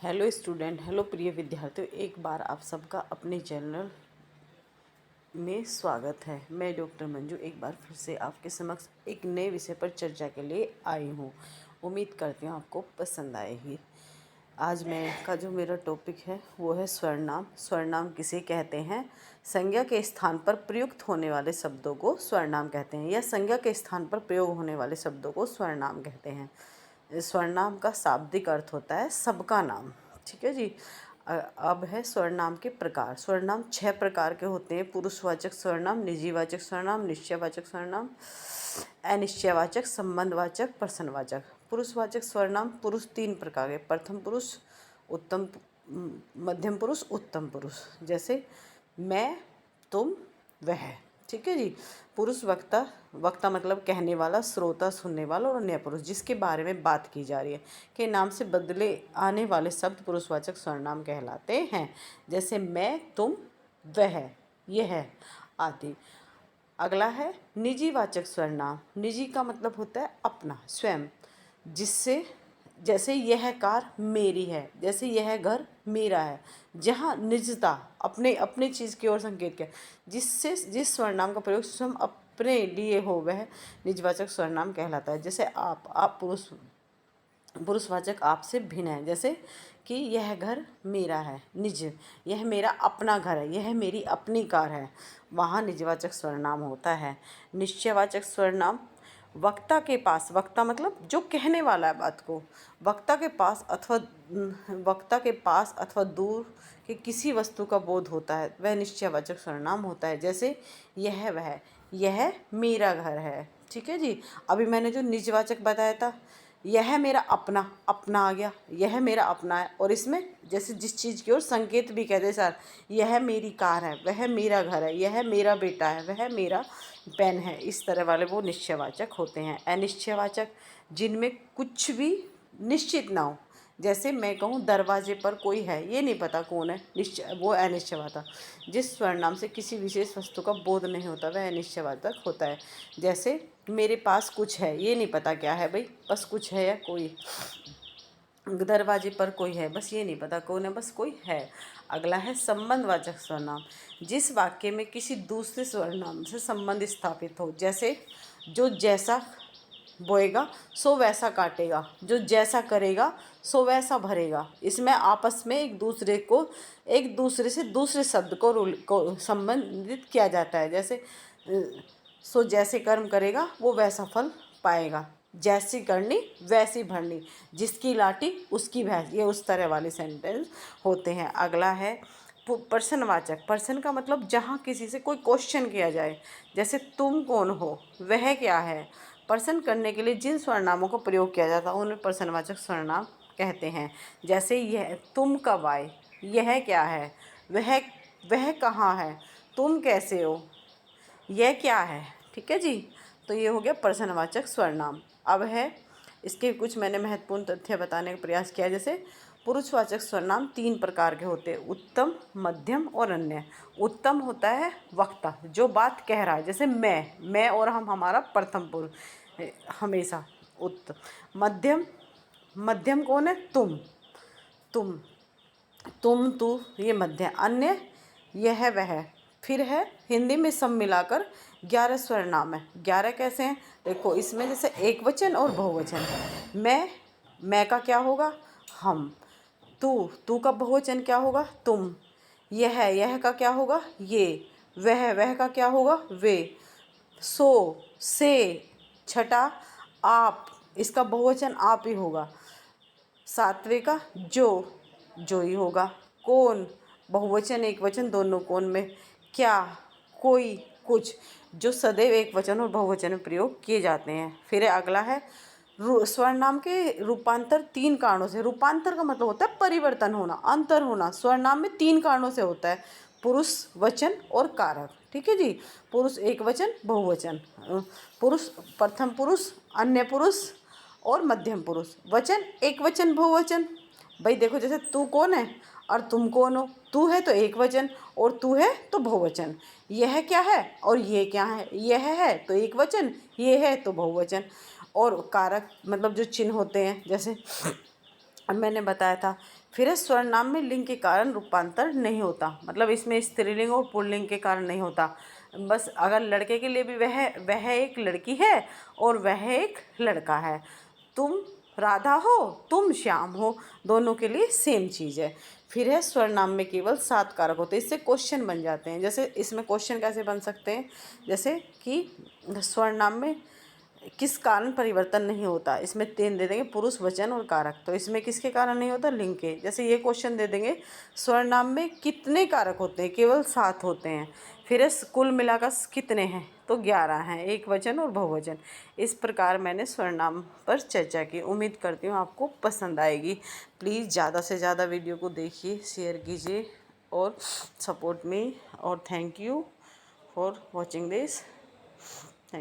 Hello student, hello प्रिय विद्यार्थियों, एक बार आप सबका अपने चैनल में स्वागत है। मैं डॉक्टर मंजू एक बार फिर से आपके समक्ष एक नए विषय पर चर्चा के लिए आई हूँ। उम्मीद करती हूँ आपको पसंद आएगी। आज जो मेरा टॉपिक है वो है स्वरनाम। स्वरनाम किसे कहते हैं? संज्ञा के स्थान पर प्रयुक्त होने वाले शब्दों को स्वरनाम कहते हैं, या संज्ञा के स्थान पर प्रयोग होने वाले शब्दों को स्वरनाम कहते हैं। स्वरनाम का शाब्दिक अर्थ होता है सबका नाम। ठीक है जी। अब है स्वरनाम के प्रकार। स्वरनाम 6 प्रकार के होते हैं: पुरुषवाचक स्वरनाम, निजीवाचक स्वरनाम, निश्चयवाचक स्वरनाम, अनिश्चयवाचक, संबंधवाचक, प्रश्नवाचक। पुरुषवाचक स्वरनाम पुरुष 3 प्रकार के: प्रथम पुरुष, उत्तम मध्यम पुरुष, उत्तम पुरुष। जैसे मैं, तुम, वह। ठीक है जी। पुरुष वक्ता, वक्ता मतलब कहने वाला, श्रोता सुनने वाला, और अन्य पुरुष जिसके बारे में बात की जा रही है के नाम से बदले आने वाले शब्द पुरुषवाचक सर्वनाम कहलाते हैं। जैसे मैं, तुम, वह, यह आदि। अगला है निजीवाचक सर्वनाम। निजी का मतलब होता है अपना, स्वयं। जिससे जैसे यह कार मेरी है, जैसे यह घर मेरा है। जहाँ निजता, अपने अपने चीज़ की ओर संकेत किया, जिस सर्वनाम का प्रयोग स्वयं अपने लिए हो वह निजवाचक सर्वनाम कहलाता है। जैसे आप पुरुषवाचक आपसे भिन्न है। जैसे कि यह घर मेरा है, निज। यह मेरा अपना घर है, यह मेरी अपनी कार है। वहाँ निजवाचक सर्वनाम होता है। निश्चयवाचक सर्वनाम वक्ता के पास, वक्ता मतलब जो कहने वाला है बात को, वक्ता के पास अथवा दूर के किसी वस्तु का बोध होता है, वह निश्चयवाचक सर्वनाम होता है। जैसे यह वह, यह मेरा घर है। ठीक है जी। अभी मैंने जो निजवाचक बताया था, यह मेरा अपना, अपना आ गया, यह मेरा अपना है। और इसमें जैसे जिस चीज़ की ओर संकेत भी कहते हैं सर, यह मेरी कार है, वह मेरा घर है, यह मेरा बेटा है, वह मेरा पेन है, इस तरह वाले वो निश्चयवाचक होते हैं। अनिश्चयवाचक जिनमें कुछ भी निश्चित ना हो। जैसे मैं कहूँ दरवाजे पर कोई है, ये नहीं पता कौन है, वो अनिश्चयवाचक। जिस स्वरनाम से किसी विशेष वस्तु का बोध नहीं होता वह अनिश्चयवाचक होता है। जैसे मेरे पास कुछ है, ये नहीं पता क्या है भाई, बस कुछ है या कोई। दरवाजे पर कोई है, बस ये नहीं पता कौन है, बस कोई है। अगला है संबंधवाचक सर्वनाम। जिस वाक्य में किसी दूसरे सर्वनाम से संबंध स्थापित हो। जैसे जो जैसा बोएगा सो वैसा काटेगा, जो जैसा करेगा सो वैसा भरेगा। इसमें आपस में एक दूसरे से दूसरे शब्द को संबंधित किया जाता है। जैसे सो जैसे कर्म करेगा वो वैसा फल पाएगा, जैसी करनी वैसी भरनी, जिसकी लाठी उसकी भैंस, ये उस तरह वाले सेंटेंस होते हैं। अगला है प्रश्नवाचक। प्रश्न का मतलब जहाँ किसी से कोई क्वेश्चन किया जाए। जैसे तुम कौन हो, वह क्या है। प्रश्न करने के लिए जिन सर्वनामों का प्रयोग किया जाता है उन्हें प्रश्नवाचक सर्वनाम कहते हैं। जैसे यह, तुम कब आए, यह क्या है, वह कहाँ है, तुम कैसे हो, यह क्या है। ठीक है जी। तो ये हो गया प्रश्नवाचक सर्वनाम। अब है इसके कुछ मैंने महत्वपूर्ण तथ्य बताने का प्रयास किया। जैसे पुरुषवाचक सर्वनाम 3 प्रकार के होते हैं: उत्तम, मध्यम और अन्य। उत्तम होता है वक्ता, जो बात कह रहा है। जैसे मैं और हम, हमारा प्रथम पुरुष हमेशा उत्तम। मध्यम, मध्यम कौन है? तुम, तू, ये मध्य। अन्य यह वह। फिर है हिंदी में सब मिलाकर 11 सर्वनाम है। 11 कैसे हैं देखो, इसमें जैसे एक वचन और बहुवचन। मैं का क्या होगा? हम। तू का बहुवचन क्या होगा? तुम। यह का क्या होगा? ये। वह का क्या होगा? वे। से, छठा आप, इसका बहुवचन आप ही होगा। सातवें का जो ही होगा। कौन, बहुवचन एक वचन दोनों कौन में। क्या, कोई, कुछ, जो सदैव एक वचन और बहुवचन में प्रयोग किए जाते हैं। फिर अगला है स्वरनाम के रूपांतर 3 कारणों से। रूपांतर का मतलब होता है परिवर्तन होना, अंतर होना। स्वरनाम में 3 कारणों से होता है: पुरुष, वचन और कारक। ठीक है जी। पुरुष एक वचन, बहुवचन। पुरुष प्रथम पुरुष, अन्य पुरुष और मध्यम पुरुष। वचन एक वचन, बहुवचन। भाई देखो, जैसे तू कौन है और तुम कौन हो। तू है तो एक वचन और तू है तो बहुवचन। यह क्या है और ये क्या है। यह है तो एक वचन, ये है तो बहुवचन। और कारक मतलब जो चिन्ह होते हैं, जैसे अब मैंने बताया था। फिर है सर्वनाम में लिंग के कारण रूपांतर नहीं होता, मतलब इसमें स्त्रीलिंग और पुल्लिंग के कारण नहीं होता। बस अगर लड़के के लिए भी वह एक लड़की है और वह एक लड़का है। तुम राधा हो, तुम श्याम हो, दोनों के लिए सेम चीज़ है। फिर है सर्वनाम में केवल 7 कारक होते हैं, इससे क्वेश्चन बन जाते हैं। जैसे इसमें क्वेश्चन कैसे बन सकते हैं, जैसे कि सर्वनाम में किस कारण परिवर्तन नहीं होता, इसमें 3 दे देंगे, पुरुष, वचन और कारक। तो इसमें किसके कारण नहीं होता, लिंग के। जैसे ये क्वेश्चन दे देंगे, सर्वनाम में कितने कारक होते हैं, केवल 7 होते हैं। फिर कुल मिलाकर कितने हैं, तो 11 हैं, एक वचन और बहुवचन। इस प्रकार मैंने सर्वनाम पर चर्चा की। उम्मीद करती हूँ आपको पसंद आएगी। प्लीज़ ज़्यादा से ज़्यादा वीडियो को देखिए, शेयर कीजिए और सपोर्ट मी। और thank you for watching this.